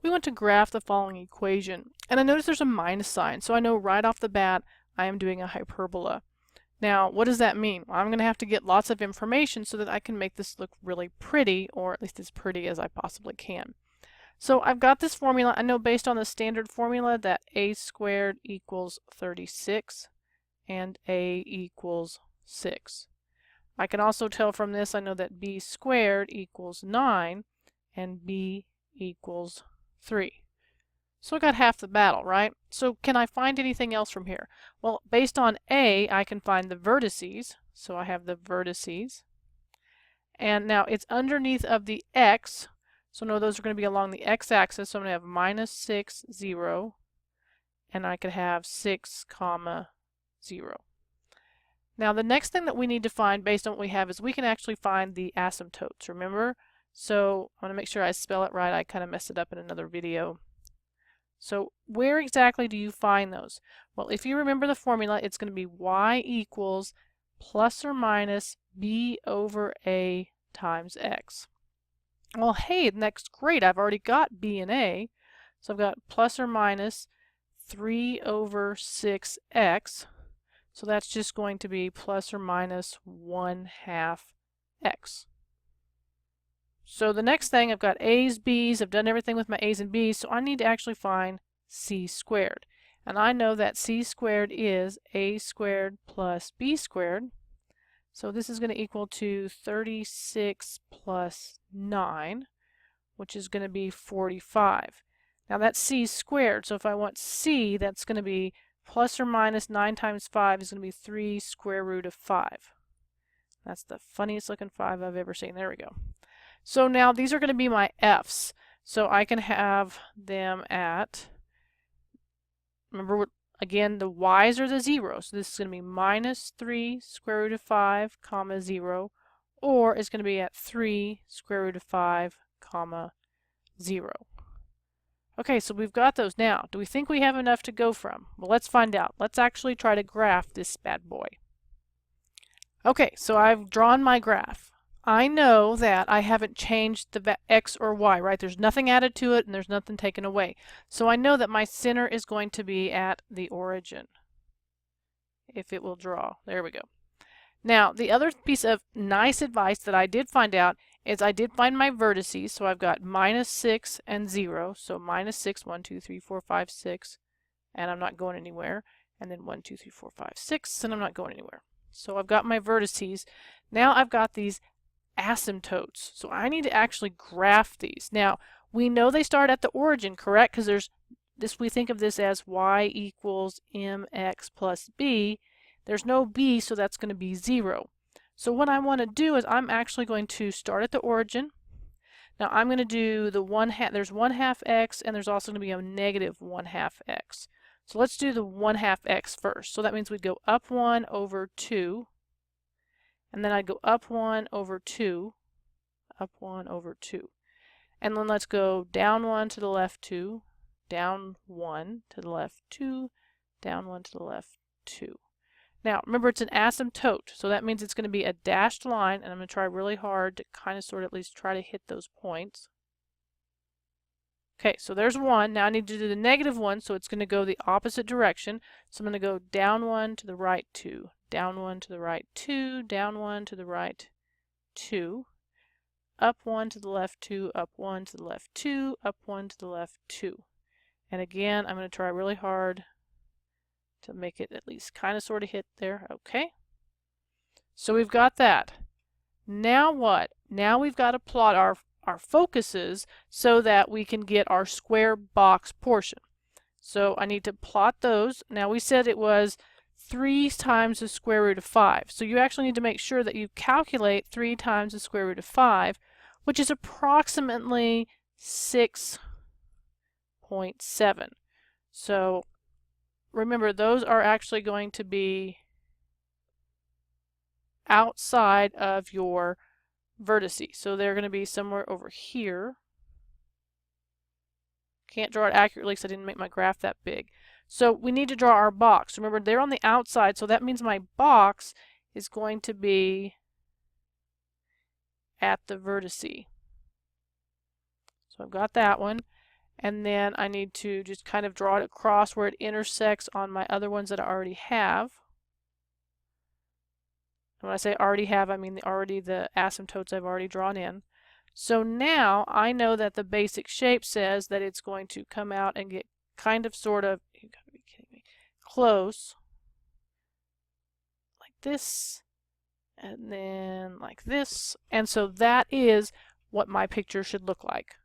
we want to graph the following equation. And I notice there's a minus sign, so I know right off the bat I am doing a hyperbola. Now, what does that mean? Well, I'm going to have to get lots of information so that I can make this look really pretty, or at least as pretty as I possibly can. So I've got this formula. I know based on the standard formula that a squared equals 36 and a equals 6. I can also tell from this, I know that b squared equals 9 and b equals 3. So I got half the battle, right? So can I find anything else from here? Well, based on A, I can find the vertices. So I have the vertices. And now it's underneath of the x. So no, those are going to be along the x-axis. So I'm going to have minus 6, 0. And I could have 6, comma, 0. Now the next thing that we need to find based on what we have is we can actually find the asymptotes, remember? So I want to make sure I spell it right. I kind of messed it up in another video. So where exactly do you find those? Well, if you remember the formula, it's going to be y equals plus or minus b over a times x. Well, hey, that's great. I've already got b and a. So I've got plus or minus 3 over 6x. So that's just going to be plus or minus 1/2 x. So the next thing, I've got a's, b's, I've done everything with my a's and b's, so I need to actually find c squared. And I know that c squared is a squared plus b squared. So this is going to equal to 36 plus 9, which is going to be 45. Now that's c squared, so if I want c, that's going to be plus or minus 9 times 5 is going to be 3 square root of 5. That's the funniest looking 5 I've ever seen. There we go. So now these are going to be my f's. So I can have them at, remember again, the y's are the 0. So this is going to be minus 3 square root of 5, comma 0. Or it's going to be at 3 square root of 5, comma 0. Okay, so we've got those. Now, do we think we have enough to go from? Well, let's find out. Let's actually try to graph this bad boy. Okay, so I've drawn my graph. I know that I haven't changed the x or y, right? There's nothing added to it and there's nothing taken away. So I know that my center is going to be at the origin, if it will draw. There we go. Now, the other piece of nice advice that I did find out is I did find my vertices. So I've got minus 6 and 0. So minus 6, 1, 2, 3, 4, 5, 6. And I'm not going anywhere. And then 1, 2, 3, 4, 5, 6. And I'm not going anywhere. So I've got my vertices. Now I've got these asymptotes. So I need to actually graph these. Now, we know they start at the origin, correct? Because there's this, we think of this as y equals mx plus b. There's no b, so that's going to be 0. So what I want to do is I'm actually going to start at the origin. Now I'm going to do the 1/2, there's 1/2 x, and there's also going to be a negative 1/2 x. So let's do the 1/2 x first. So that means we'd go up 1 over 2. And then I'd go up 1 over 2, up 1 over 2. And then let's go down 1 to the left 2, down 1 to the left 2, down 1 to the left 2. Now, remember it's an asymptote, so that means it's going to be a dashed line, and I'm going to try really hard to kind of sort of at least try to hit those points. Okay, so there's 1. Now I need to do the negative 1, so it's going to go the opposite direction. So I'm going to go down 1 to the right 2, down 1 to the right 2, down 1 to the right 2, up 1 to the left 2, up 1 to the left 2, up 1 to the left 2. And again, I'm going to try really hard to make it at least kind of sort of hit there. Okay. So we've got that. Now what? Now we've got to plot our focuses so that we can get our square box portion. So I need to plot those. Now we said it was 3 times the square root of 5. So you actually need to make sure that you calculate 3 times the square root of 5, which is approximately 6.7. So remember, those are actually going to be outside of your vertices. So they're going to be somewhere over here. Can't draw it accurately because I didn't make my graph that big. So we need to draw our box. Remember, they're on the outside, so that means my box is going to be at the vertice. So I've got that one. and then I need to just kind of draw it across where it intersects on my other ones that I already have. And when I say already have, I mean the asymptotes I've already drawn in. So now I know that the basic shape says that it's going to come out and get kind of sort of, you gotta be kidding me, close, like this, and then like this. And so that is what my picture should look like.